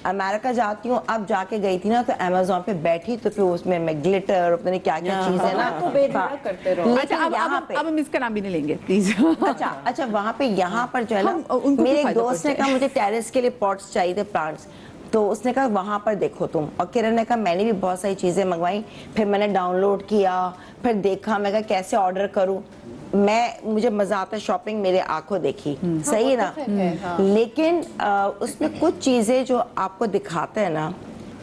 America जाती हूँ, अब जाके गई थी ना तो अमेज़न पे बैठी तो फिर उसमें मैं ग्लिटर पता नहीं क्या क्या चीजें ना तो बेधड़क करते रहो। अच्छा अब हम इसका नाम भी नहीं लेंगे प्लीज। अच्छा वहाँ पे यहाँ पर जो है हम ना उनको मेरे भी एक फायदा दोस्त ने कहा मुझे टेरेस के लिए पॉट्स चाहिए थे, प्लांट्स, तो उसने कहा वहाँ पर देखो तुम, और किरण ने कहा मैंने भी बहुत सारी चीज़ें मंगवाई, फिर मैंने डाउनलोड किया, फिर देखा, मैं कहा कैसे ऑर्डर करूँ, मुझे मजा आता है शॉपिंग, मेरे आंखों देखी, सही है ना, लेकिन उसमें कुछ चीज़ें जो आपको दिखाते हैं ना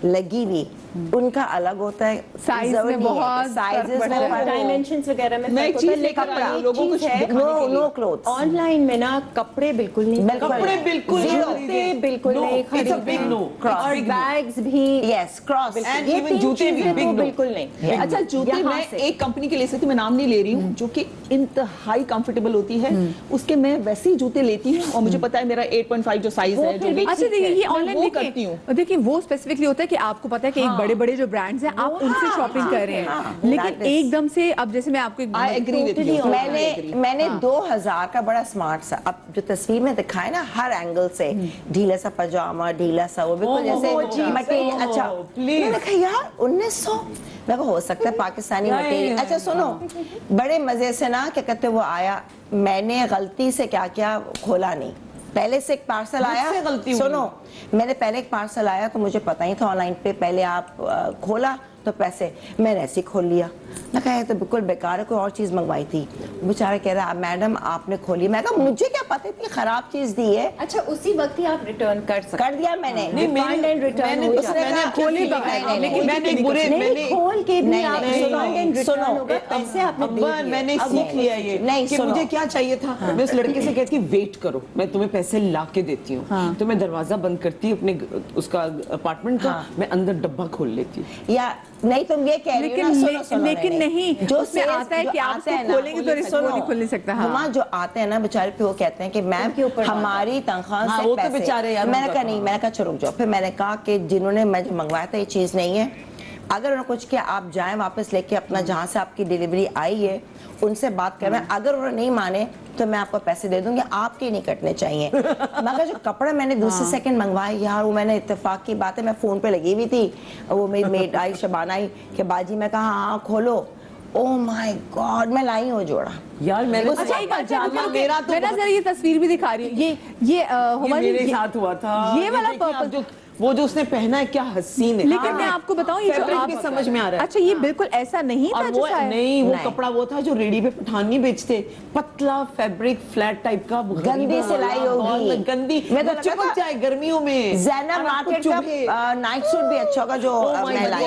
लगी हुई, उनका अलग होता है, साइज में बहुत साइजेस में डायमेंशंस वगैरह में मैं एक चीज लेकर आई हूं लोगों को दिखाने के लिए। नो क्लोथ्स ऑनलाइन में ना कपड़े बिल्कुल नहीं, कपड़े बिल्कुल जूते बिल्कुल नहीं खरीदना, और बैग्स भी, यस क्रॉस, एंड ये इवन तीन जूते भी चीजें बिग तो नो। बिल्कुल नहीं। अच्छा जूते यहाँ मैं से। एक कंपनी के ले सकती हूँ, मैं नाम नहीं ले रही हूँ, जो कि इंतहाई कंफर्टेबल होती है, उसके मैं वैसे ही जूते लेती हूँ और मुझे पता है मेरा 8.5 जो साइज है जो भी, अच्छा देखिए ये मैं ऑनलाइन वो करती हूँ। देखिए वो स्पेसिफिकली होता है कि आपको पता है कि एक बड़े बड़े जो ब्रांड्स हैं आप उनसे शॉपिंग कर रहे हैं, लेकिन एकदम से अब जैसे मैं आपको आई एग्री विद यू। मैंने 2000 का बड़ा स्मार्ट सा, अब जो तस्वीर में दिखाया ना हर एंगल से, ढीला सा पजामा, ढीला सा वो बिल्कुल जैसे मटेरियल, अच्छा मैंने कहा यार 1900, मैं को हो सकता है पाकिस्तानी मटेरियल। अच्छा सुनो, बड़े मजे से ना क्या कहते वो आया, मैंने गलती से क्या क्या खोला नहीं, पहले से एक पार्सल आया, गलती सुनो मैंने पहले एक पार्सल आया तो मुझे पता ही था ऑनलाइन पे, पहले आप खोला तो पैसे, मैंने ऐसे ही खोल लिया, मैं कहा तो बिल्कुल बेकार है, कोई और चीज मंगवाई थी, बेचारा कह रहा मैडम आपने खोली, मैं कहा मुझे क्या पता इतनी खराब चीज दी है। अच्छा उसी वक्त ही आप रिटर्न कर सकते कर दिया मैंने, नहीं Refund and return मैंने हो उसने जाता है। कहा खोली बगैर, लेकिन मैंने एक बुरे नहीं मैंने खोल के भी नहीं, आप नहीं, refund and return सुनो, होगा, पैसे आपने दे अब्बा दिए। मैंने अब सीख लिया ये नहीं, कि सुनो। मुझे क्या चाहिए था, मैं उस लड़के से कहती वेट करो, मैं तुम्हें पैसे ला के देती हूँ, तो मैं दरवाजा बंद करती अपने उसका अपार्टमेंट का, मैं अंदर डब्बा खोल लेती हूँ। या नहीं तुम ये कह रही हो ना, सुनो, सुनो, लेकिन नहीं जो उसमें आता है कि आप उसको खोलेंगे तो रिस्क नहीं खुल नहीं सकता। वहाँ जो आते हैं ना बेचारे, फिर वो कहते हैं कि मैम हमारी तनख्वाह से वो तो पैसे, बेचारे यार, मैंने कहा नहीं, मैंने कहा चलो रुक जाओ, फिर मैंने कहा कि जिन्होंने मैं जो मंगवाया था ये चीज़ नहीं है, अगर उन्होंने कुछ किया आप जाएं वापस लेके अपना जहाँ से आपकी डिलीवरी आई है उनसे बात करें, अगर उन्होंने नहीं माने तो मैं आपको पैसे दे दूंगी, आपके नहीं कटने चाहिए। मगर जो कपड़े मैंने दूसरे सेकंड मंगवाए यार, वो मैंने इत्तेफाक की बात है, मैं फोन पे लगी हुई थी, वो मेरी मेड आई शबाना आई कि बाजी, मैं कहा हाँ खोलो, ओह माय गॉड मैं लाई हूँ जोड़ा यार मैंने अच्छा एक बात मेरा तो मैं ना जरा ये तस्वीर भी दिखा रही हूँ, ये हमारे मेरे साथ हुआ था, ये वाला पर्पल जो वो जो उसने पहना है क्या हसीन है, लेकिन मैं आपको बताऊं ये जो फैब्रिक आप भी समझ में आ रहा है। अच्छा ये बिल्कुल ऐसा नहीं था और जो वो शायद नहीं, वो कपड़ा वो था जो रेडी पे पठानी बेचते, पतला फैब्रिक फ्लैट टाइप का, गंदी सिलाई होगी, गंदी, मैं तो चिपक जाए गर्मियों में। ज़ैनब मार्केट का नाइट सूट भी अच्छा होगा जो मैं लाई।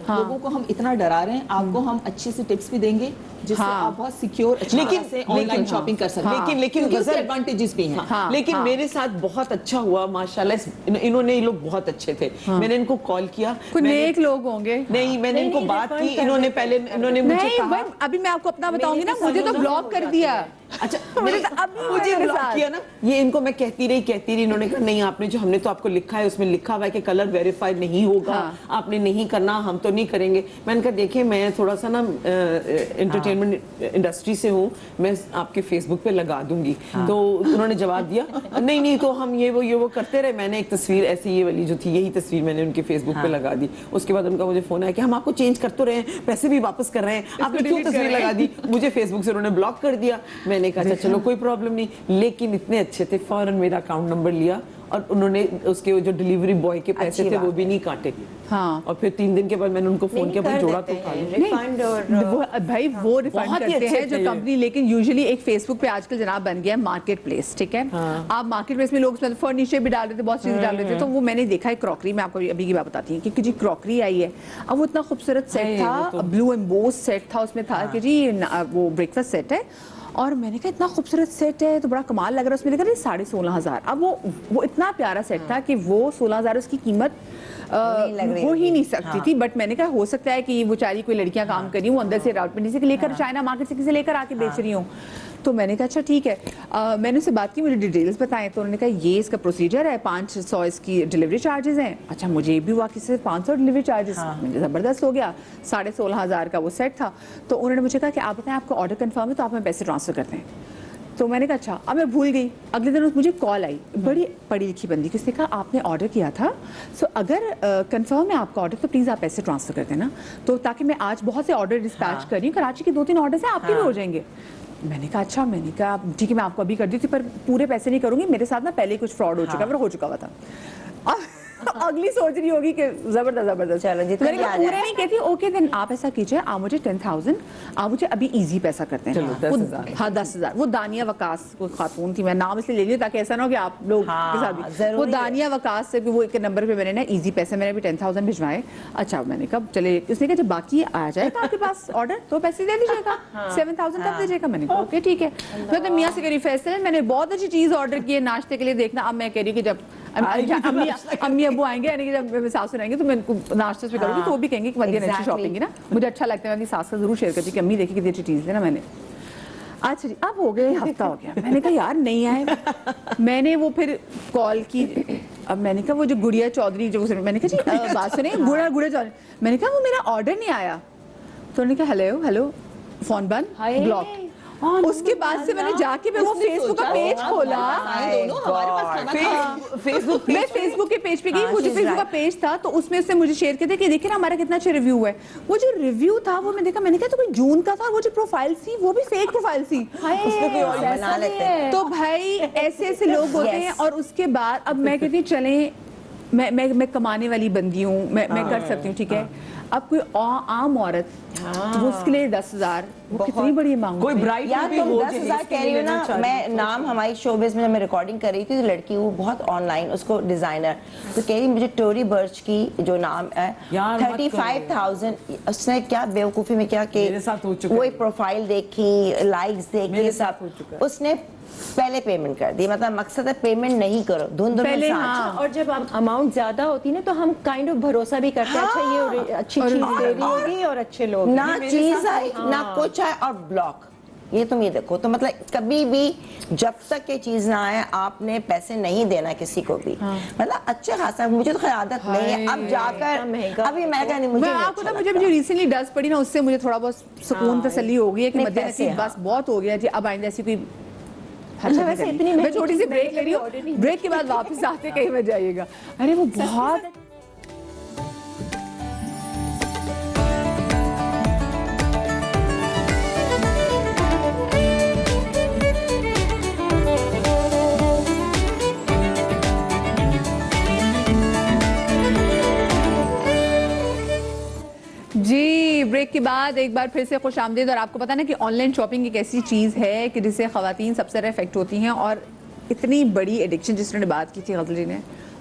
लोगों को हम इतना डरा रहे हैं, आपको हम अच्छे से टिप्स भी देंगे जिससे आप बहुत सिक्योर लेकिन ऑनलाइन शॉपिंग कर सकते हैं, लेकिन उसके एडवांटेजेस भी हैं। लेकिन मेरे साथ बहुत अच्छा हुआ माशाल्लाह, इन्होंने ये लोग बहुत अच्छे थे, मैंने इनको कॉल किया, कुछ नेक लोग होंगे, नहीं मैंने इनको बात की, इन्होंने पहले इन्होंने मुझे कहा, अभी मैं आपको अपना बताऊंगी ना, मुझे तो ब्लॉक कर दिया, अच्छा मुझे ब्लॉक किया ना, ये इनको मैं कहती रही, इन्होंने कहा नहीं आपने जो हमने तो आपको लिखा है उसमें लिखा हुआ है कि कलर वेरीफाइड नहीं होगा, आपने नहीं करना, हम तो नहीं करेंगे। मैंने कहा देखिए मैं थोड़ा सा ना एंटरटेनमेंट इंडस्ट्री से हूँ, मैं आपके फेसबुक पे लगा दूंगी, तो उन्होंने जवाब दिया नहीं तो हम ये वो करते रहे। मैंने एक तस्वीर ऐसी ये वाली जो थी, यही तस्वीर मैंने उनके फेसबुक पे लगा दी। उसके बाद उनका मुझे फोन आया कि हम आपको चेंज कर तो रहे हैं, पैसे भी वापस कर रहे हैं, आपने क्यों तस्वीर लगा दी? मुझे फेसबुक से उन्होंने ब्लॉक कर दिया। मैंने कहा चलो कोई प्रॉब्लम नहीं, लेकिन इतने अच्छे थे, फौरन मेरा अकाउंट नंबर लिया और उन्होंने उसके जो डिलीवरी बॉय के पैसे थे वो भी नहीं काटे। हाँ। और फिर 3 दिन के बाद मैंने उनको फोन किया, भाई जोड़ा तो खा लो। भाई वो रिफंड करते हैं जो कंपनी, लेकिन यूजुअली एक फेसबुक पे आजकल जनाब बन गया है मार्केट प्लेस, ठीक है। आप मार्केट प्लेस में लोग फर्नीचर भी डाल रहे थे, बहुत चीजें डाल रहे थे, तो वो मैंने देखा है क्रॉकरी में, आपको अभी की बात बताती हूँ कि जी क्रॉकरी आई है, अब वो इतना खूबसूरत सेट था, ब्लू एम्बोस सेट था, उसमें था कि जी वो ब्रेकफास्ट सेट है, और मैंने कहा इतना खूबसूरत सेट है तो बड़ा कमाल लग रहा है, उसमें लिखा था 16,500। अब वो इतना प्यारा सेट था कि वो 16,000 उसकी कीमत हो ही नहीं सकती थी, बट मैंने कहा हो सकता है कि वो बेचारी कोई लड़कियां काम कर रही हूँ अंदर से राउटमेंट से लेकर चाइना मार्केट से किसी लेकर आके बेच रही हूँ। तो मैंने कहा अच्छा ठीक है, मैंने उससे बात की, मुझे डिटेल्स बताएं, तो उन्होंने कहा ये इसका प्रोसीजर है, 500 इसकी डिलीवरी चार्जेस हैं। अच्छा मुझे ये भी हुआ कि सिर्फ 500 डिलीवरी चार्जेस, मुझे ज़बरदस्त हो गया, 16,500 का वो सेट था। तो उन्होंने मुझे कहा कि आप बताएं आपका ऑर्डर कंफर्म है तो आप हमें पैसे ट्रांसफर करते हैं। तो मैंने कहा अच्छा, अब मैं भूल गई। अगले दिन मुझे कॉल आई, बड़ी पढ़ी लिखी बंदी की, उसने कहा आपने ऑर्डर किया था, सो अगर कंफर्म है आपका ऑर्डर तो प्लीज़ आप पैसे ट्रांसफ़र कर देना, तो ताकि मैं आज बहुत से ऑर्डर डिस्पैच कर रही हूँ, कराची के 2-3 ऑर्डर्स हैं आपके भी हो जाएंगे। मैंने कहा अच्छा, मैंने कहा ठीक है मैं आपको अभी कर दी थी, पर पूरे पैसे नहीं करूँगी, मेरे साथ ना पहले ही कुछ फ्रॉड हो चुका है, हो चुका हुआ था। अगली सोच रही होगी कि जबरदस्त चलो जितना मैंने कहा पूरे नहीं कहती, ओके देन आप ऐसा कीजिए, आप मुझे 10,000 आप मुझे अभी इजी पैसा करते हैं। चलो, 10,000। हाँ 10,000। वो दानिया वकास को खातून थी, मैं नाम इसलिए ले लिया ताकि ऐसा ना हो कि आप लोग के साथ भी। जरूरी वो है। दानिया वकास से भी वो एक नंबर पे मैंने ना इजी पैसे मैंने भी 10,000 भिजवाए। अच्छा मैंने कहा चले, उसने कहा जब बाकी आ जाएगा आपके पास ऑर्डर तो पैसे दे दीजिएगा, 7,000 तक दीजिएगा। मैंने कहा ओके ठीक है। फिर तो मियाँ से कह रही फैसल मैंने बहुत अच्छी चीज़ ऑर्डर की है नाश्ते के लिए, देखना। अब मैं कह रही कि जब अम्मी अबू आएंगे यानी कि जब मेरे सासू आएंगे तो मैं इनको नाश्ते पे करूँगी तो वो भी कहेंगे कि मदिया ने अच्छी शॉपिंग की ना। मुझे अच्छा लगता है, मैं अपनी सास का जरूर शेयर करती कि अम्मी देखी कितनी अच्छी चीज़ है ना मैंने। अच्छा जी, अब हो गए हफ्ता हो गया, मैंने कहा यार नहीं आए। मैंने वो फिर कॉल की, अब मैंने कहा वो जो गुड़िया चौधरी जो मैंने कहा जी बात सुने, गुड़िया चौधरी, मैंने कहा वो मेरा ऑर्डर नहीं आया। तो उन्होंने कहा हेलो हेलो, फोन बंद, ब्लॉक। उसके बाद से मैंने जाके मैं वो फेसबुक का पेज खोला, फेसबुक मैं फेसबुक के पेज पे गई, वो जो फेसबुक का पेज था तो उसमें उसने मुझे शेयर किया था कि देखिए ना हमारा कितना अच्छा रिव्यू है। वो जो रिव्यू था वो मैं देखा, मैंने कहा तो कोई जून का था, वो जो प्रोफाइल थी वो भी फेक प्रोफाइल थी। उसमें कोई और बना लेते हैं। तो भाई ऐसे ऐसे लोग होते हैं। और उसके बाद अब मैं कहती हूँ चले मैं कमाने वाली बंदी हूँ, मैं कर सकती हूँ ठीक है। अब कोई आम औरत वो उसके लिए 10,000 वो कितनी बड़ी मांग, कोई ब्राइड यार तुम 10,000 कह रही हो ना। मैं नाम हमारी शोबिज में जब मैं रिकॉर्डिंग कर रही थी तो लड़की वो बहुत ऑनलाइन उसको डिजाइनर तो कह रही मुझे टोरी बर्च की जो नाम है 35,000। उसने क्या बेवकूफी में क्या कि मेरे साथ हो चुका है। वही प्रोफाइल देखी, लाइक्स देखी, मेरे साथ हो चुका है। उसने पहले पेमेंट कर दी। मतलब मकसद है पेमेंट नहीं करो, धुंध में पहले साथ। हाँ। और जब अमाउंट ज्यादा होती है ना तो हम काइंड ऑफ भरोसा भी करते हैं, अच्छा ये अच्छी चीज दे रही होगी और अच्छे लोग ना चीज आई ना कुछ आए और ब्लॉक। ये तुम ये देखो तो मतलब कभी भी जब तक ये चीज ना आए आपने पैसे नहीं देना किसी को भी। मतलब अच्छे खासा, मुझे तो खैर आदत नहीं है अब जाकर अभी मैं कहनी मुझे आपको ना मुझे जो रिसेंटली डस्ट पड़ी ना उससे मुझे थोड़ा बहुत सुकून तसल्ली हो गई है कि मध्य नसीब बस बहुत हो गया जी, अब आइंदा ऐसी कोई वैसे इतनी मैं छोटी सी ब्रेक ले रही हूँ, ब्रेक के बाद वापस आते कहीं मजा आइएगा। अरे वो बहुत जी ब्रेक के बाद एक बार फिर से खुश आमदीद। और आपको पता ना कि ऑनलाइन शॉपिंग एक ऐसी चीज़ है कि जिससे ख़वातीन सबसे ज़्यादा इफेक्ट होती हैं। और इतनी बड़ी एडिक्शन जिसने बात की थी गज़ल जी ने,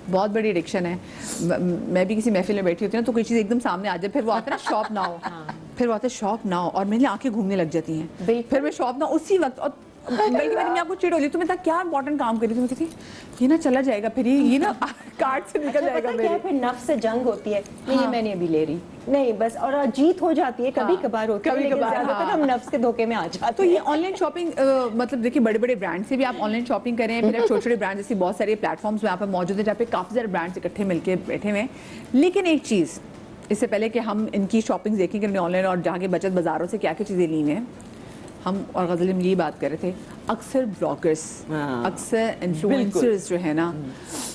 बहुत बड़ी एडिक्शन है। मैं भी किसी महफिल में बैठी होती हूँ ना तो कोई चीज़ एकदम सामने आ जाए, फिर वो आता है ना शॉप ना हो, फिर वो आता है शॉप ना हो और मेरी आंखें घूमने लग जाती हैं, फिर मैं शॉप ना उसी वक्त। और बल्कि मेरी आपको चिड़ हो रही तो मैं क्या इंपॉर्टेंट काम कर रही थी, मैं कहती ये ना चला जाएगा, फिर ये ना कार्ड से निकल जाएगा मेरे। फिर नफ्स से जंग होती है, नहीं ये मैंने अभी ले रही नहीं बस, और जीत हो जाती है कभी कभार होती है, लेकिन ज़्यादातर हम नफ्स के धोखे में आ जाते हैं। तो ये ऑनलाइन शॉपिंग मतलब देखिए बड़े बड़े ब्रांड से भी आप ऑनलाइन शॉपिंग करें, फिर छोटे छोटे ब्रांड जैसे बहुत सारे प्लेटफॉर्म्स यहाँ पे मौजूद है जहाँ पे काफ़ी सारे ब्रांड्स इकट्ठे मिलकर बैठे हुए हैं। लेकिन एक चीज़ इससे पहले कि हम इनकी शॉपिंग देखेंगे ऑनलाइन और जहाँ के बचत बाज़ारों से क्या क्या चीज़ें ली हैं, हम और गज़ल में यही बात कर रहे थे, अक्सर ब्लॉगर्स अक्सर इन्फ्लुएंसर्स जो है ना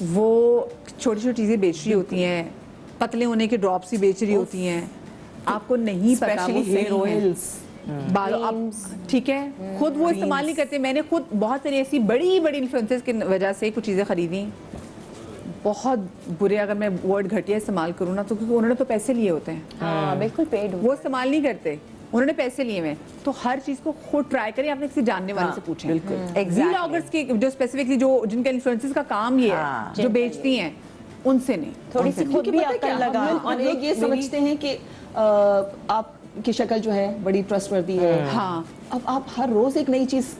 वो छोटी छोटी चीज़ें बेच रही होती हैं, पतले होने के ड्रॉप्स ही बेच रही होती हैं, आपको नहीं पता वो हेयर ऑयल्स बालों अब ठीक है खुद वो इस्तेमाल नहीं करते। मैंने खुद बहुत सारी ऐसी बड़ी बड़ी इन्फ्लुएंसर्स की वजह से कुछ चीज़ें खरीदी, बहुत बुरे, अगर मैं वर्ड घटिया इस्तेमाल करूँ ना तो क्योंकि उन्होंने तो पैसे लिए होते हैं, बिल्कुल पेड वो इस्तेमाल नहीं करते, उन्होंने पैसे लिए हुए। तो हर चीज को खुद ट्राई करें, आपने किसी जानने वाले से पूछें। Exactly. व्लॉगर्स की जो स्पेसिफिकली जो जिनका इन्फ्लुएंसर्स का काम ये है जो बेचती हैं उनसे नहीं, थोड़ी सी खुद भी अकल लगा। और लोग ये समझते हैं कि आपकी शक्ल जो है बड़ी ट्रस्टवर्दी है। हाँ अब आप हर रोज एक नई चीज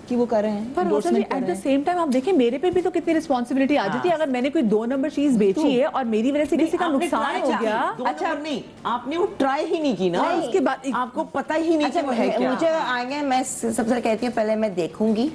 की वो कर रहे हैं, पर endorsement कर एट द रहे हैं। सेम टाइम आप देखिए मेरे पे भी तो कितनी रिस्पॉन्सिबिलिटी आ जाती है। अगर मैंने कोई 2 नंबर चीज बेची है और मेरी वजह से किसी का नुकसान हो गया, अच्छा नहीं आपने वो ट्राई ही नहीं की ना, उसके बाद आपको पता ही नहीं अच्छा कि वो है क्या। मुझे आएंगे, मैं सबसे कहती हूँ पहले मैं देखूंगी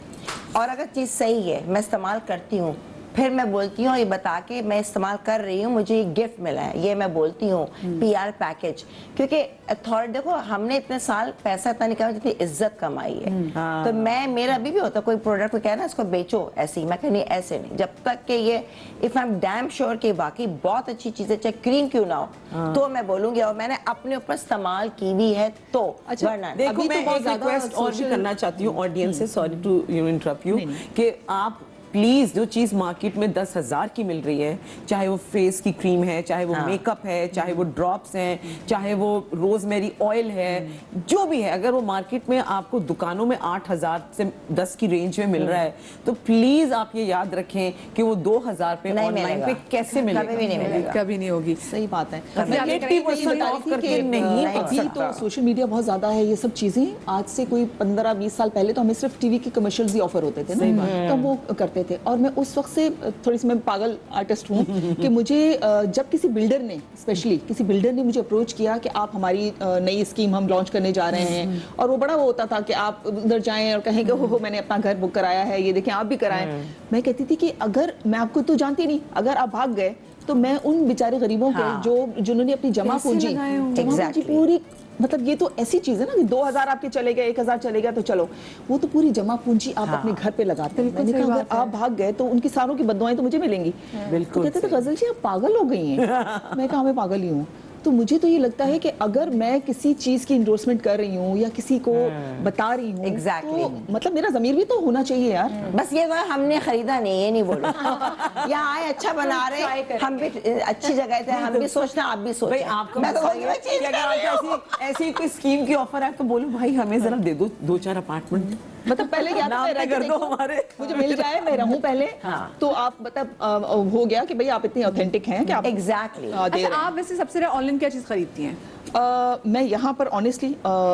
और अगर चीज सही है मैं इस्तेमाल करती हूँ, फिर मैं बोलती हूँ ये बता के मैं इस्तेमाल कर रही हूँ, मुझे गिफ्ट मिला है, ये मैं बोलती हूँ PR पैकेज। क्योंकि अथॉरिटी देखो हमने इतने साल पैसा इतना नहीं कमाया जितनी इज्जत कमाई है। तो मैं मेरा अभी भी होता कोई प्रोडक्ट को कहना इसको बेचो ऐसे ही, मैं कहनी ऐसे नहीं, जब तक कि ये if I am damn sure कि वाकई बहुत अच्छी चीज है, चाहे क्रीम क्यों ना हो, तो मैं बोलूंगी। और मैंने अपने ऊपर इस्तेमाल की भी है तो वरना नहीं। देखो मैं एक रिक्वेस्ट और भी करना चाहती हूँ ऑडियंस से, सॉरी टू इंटरप्ट यू, कि आप प्लीज जो चीज मार्केट में 10,000 की मिल रही है, चाहे वो फेस की क्रीम है, चाहे वो मेकअप है, चाहे वो ड्रॉप्स हैं, चाहे वो रोजमेरी ऑयल है, जो भी है, अगर वो मार्केट में आपको दुकानों में 8,000 से 10 की रेंज में मिल रहा है, तो प्लीज आप ये याद रखें कि वो 2,000 पे नहीं ऑनलाइन मिलेगा। पे कैसे कभी भी मिलेगा। नहीं मिलेगा। कभी नहीं होगी। सही बात है। मैं मैं आपको 80% ऑफ करके नहीं अभी पक तो सोशल मीडिया बहुत ज्यादा है, ये सब चीजें आज से कोई 15-20 साल पहले तो हमें सिर्फ टीवी के कमर्शियल्स ही ऑफर होते थे ना, तो हम वो करते थे। और मैं उस वक्त से थोड़ी सी मैं पागल आर्टिस्ट हूँ कि मुझे जब किसी बिल्डर ने स्पेशली किसी बिल्डर ने मुझे अप्रोच किया कि आप हमारी नई स्कीम हम लॉन्च करने जा रहे हैं, और वो बड़ा वो होता था कि आप उधर जाएं और कहें कि हो मैंने अपना घर बुक कराया है, ये देखें आप भी कराएं। मैं कहती थी कि अगर मैं आपको तो जानती नहीं, अगर आप भाग गए तो मैं उन बेचारे गरीबों के जिन्होंने अपनी जमा पूंजी पूरी, मतलब ये तो ऐसी चीज है ना कि 2,000 आपके चले गए, 1,000 चले गया तो चलो, वो तो पूरी जमा पूंजी आप अपने घर पे लगाते हैं। मैंने कहा अगर आप भाग गए तो उनकी सारों की बददुआएं तो मुझे मिलेंगी। बिल्कुल तो कहते थे गजल जी आप पागल हो गई हैं। मैं कहा मैं पागल ही हूँ। तो मुझे तो ये लगता है कि अगर मैं किसी चीज की इंडोर्समेंट कर रही हूँ या किसी को बता रही हूँ, Exactly. तो मतलब मेरा ज़मीर भी तो होना चाहिए यार। बस ये बात हमने खरीदा नहीं, ये नहीं बोलो। यहाँ आए अच्छा बना रहे, हम भी अच्छी जगह थे, हम भी सोचना आप भी भाई सोचें। आपको मैं तो बोलूँगी मैं चीज़ कि अगर कर रही आपको हूँ। ऐसी कोई स्कीम की ऑफर है तो बोलो भाई हमें जरा दे दो 2-4 अपार्टमेंट, मतलब पहले क्या था, नाम मैं पे कर दो हमारे। मुझे मिल जाए, मैं रहूं पहले, तो आप मतलब हो गया कि भाई आप इतनी ऑथेंटिक हैं कि आप Exactly. दे अच्छा, रहे हैं। आप वैसे सबसे ज्यादा ऑनलाइन क्या चीज खरीदती हैं? मैं यहाँ पर ऑनेस्टली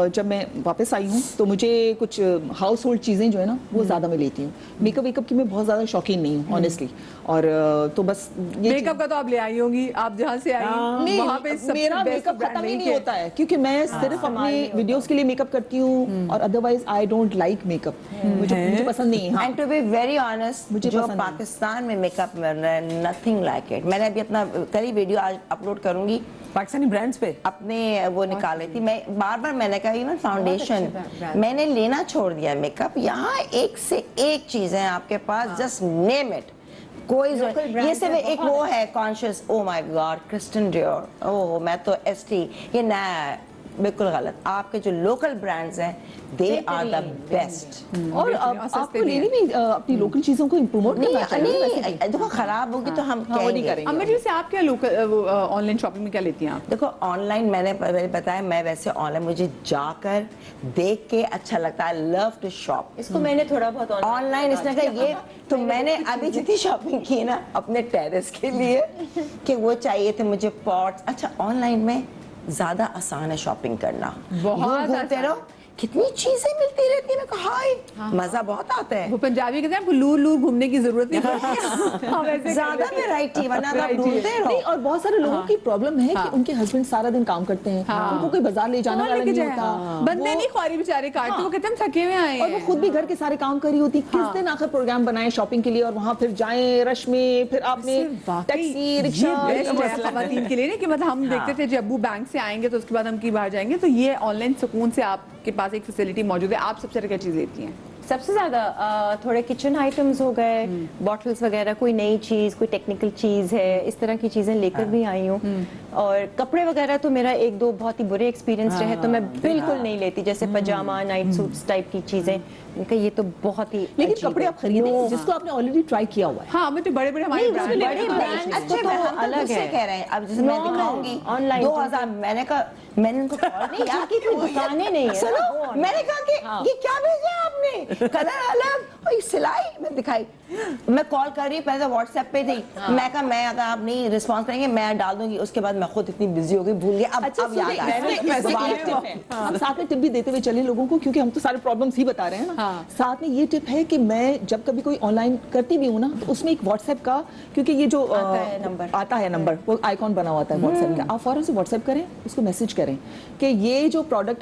जब मैं वापस आई हूँ तो मुझे कुछ हाउस होल्ड चीज़ें जो है ना वो ज़्यादा मैं लेती हूँ। मेकअप वेकअप की मैं बहुत ज़्यादा शौकीन नहीं हूँ ऑनेस्टली, और तो बस ये मेकअप का तो आप ले आई होंगी, आप जहाँ से आई नहीं, वहाँ पे सबसे मेरा best मेकअप brand खत्म ही नहीं है। होता है, क्योंकि मैं सिर्फ अपने वीडियोस के लिए मेकअप करती हूँ, और otherwise I don't like makeup, मुझे पसंद नहीं है। हाँ। And to be very honest, मुझे जो पसंद नहीं। पाकिस्तान में मेकअप मिल रहा है, nothing like it. मैंने अभी अपना कल ही वीडियो आज अपलोड करूंगी, पाकिस्तानी ब्रांड्स पे अपने वो निकाल रही थी। मैं बार बार मैंने कहा इवन फाउंडेशन मैंने लेना छोड़ दिया। मेकअप यहाँ एक से एक चीज है आपके पास, जस्ट नेम इट। कोई ये सिर्फ एक वो है conscious, oh my God Christian Dior, oh मैं तो ST, ये नया है, बिल्कुल गलत। आपके जो लोकल ब्रांड्स हैं दे आर द बेस्ट। और आपको लेनी भी अपनी लोकल चीजों को प्रमोट करना चाहिए वैसे भी। नहीं देखो खराब होगी तो हम वो नहीं कहेंगे। करेंगे। अमित जी से आप क्या लोकल ऑनलाइन शॉपिंग में क्या लेती हैं आप? देखो ऑनलाइन मैंने बताया, मैं वैसे ऑनलाइन मुझे जाकर देख के अच्छा लगता है, लव टू शॉप। इसको मैंने थोड़ा बहुत ऑनलाइन इसने कहा ये तो मैंने अभी जितनी शॉपिंग की ना अपने टेरेस के लिए कि वो चाहिए थे मुझे पॉट्स। अच्छा ऑनलाइन में ज्यादा आसान है शॉपिंग करना, बहुत यूं घूमते आसान। रहो कितनी चीजें मिलती रहती है। मैं कहा हाय मजा बहुत आता है। वो पंजाबी कहते हैं लूर लूर घूमने की जरूरत नहीं पड़ती। हम ऐसे कर ज्यादा लेते हैं। वैरायटी वरना तो आप Variety ढूंढते नहीं, रहो। और बहुत सारे लोगों की प्रॉब्लम है कि उनके हस्बैंड सारा दिन काम करते हैं, उनको कोई बाजार ले जाने कौन वाला लेके नहीं जाए? होता, बंदे नहीं ख्वारी बेचारे काटते, वो कहते हैं हम थके हुए आए और वो हैं। खुद भी घर के सारे काम कर रही होती। किस दिन आखिर प्रोग्राम बनाए शॉपिंग के लिए और वहां फिर जाएं रश में, फिर आपने टैक्सी रिक्शा खवातीन के लिए नहीं कि मतलब हम देखते थे जब वो बैंक से आएंगे तो उसके बाद हम की बाहर जाएंगे, तो ये ऑनलाइन सुकून से आपके पास एक फैसिलिटी मौजूद है। आप सबसे क्या चीज लेती हैं? सबसे ज्यादा थोड़े किचन आइटम्स हो गए, बॉटल्स वगैरह, कोई नई चीज, कोई टेक्निकल चीज है, इस तरह की चीजें लेकर भी आई हूँ। और कपड़े वगैरह तो मेरा एक दो बहुत ही बुरे एक्सपीरियंस रहे, तो मैं बिल्कुल नहीं लेती, जैसे पजामा नाइट सूट्स टाइप की चीजें। इनका ये तो बहुत ही लेकिन अजीब कपड़े है। आप खरीदें जिसको आपने ऑलरेडी ट्राई किया हुआ है। हाँ हमें तो बड़े बड़े हमारे नहीं, ब्रांड उसमें हैं। बड़े brands अच्छे तो हम अलग अलग है। कह रहे हैं। अब जैसे मैं Normal, दिखाऊंगी online 2000, मैंने कहा मैंने उनको कॉल नहीं, किया आपकी कोई दुकानें नहीं है ना, सुनो वो online। मैंने कहा कि ये क्या भेजा आपने, कलर अलग और ये सिलाई मैं दिखाई। मैं कॉल कर रही हूँ, पहले तो व्हाट्सएप पे थी। मैं कहा मैं अगर आप नहीं रिस्पॉन्स करेंगे मैं डाल दूंगी। उसके बाद मैं खुद इतनी बिजी हो गई, भूल गई। अब अच्छा अब याद आया। हम साथ में टिप भी देते हुए चले लोगों को, क्योंकि हम तो सारे प्रॉब्लम्स ही बता रहे हैं ना। साथ में ये टिप है कि मैं जब कभी कोई ऑनलाइन करती भी हूँ ना, तो उसमें एक व्हाट्सएप का, क्योंकि ये जो आता है नंबर वो आइकॉन बना हुआ होता है व्हाट्सएप का, आप फौरन से व्हाट्सएप करें, उसको मैसेज करें कि ये जो प्रोडक्ट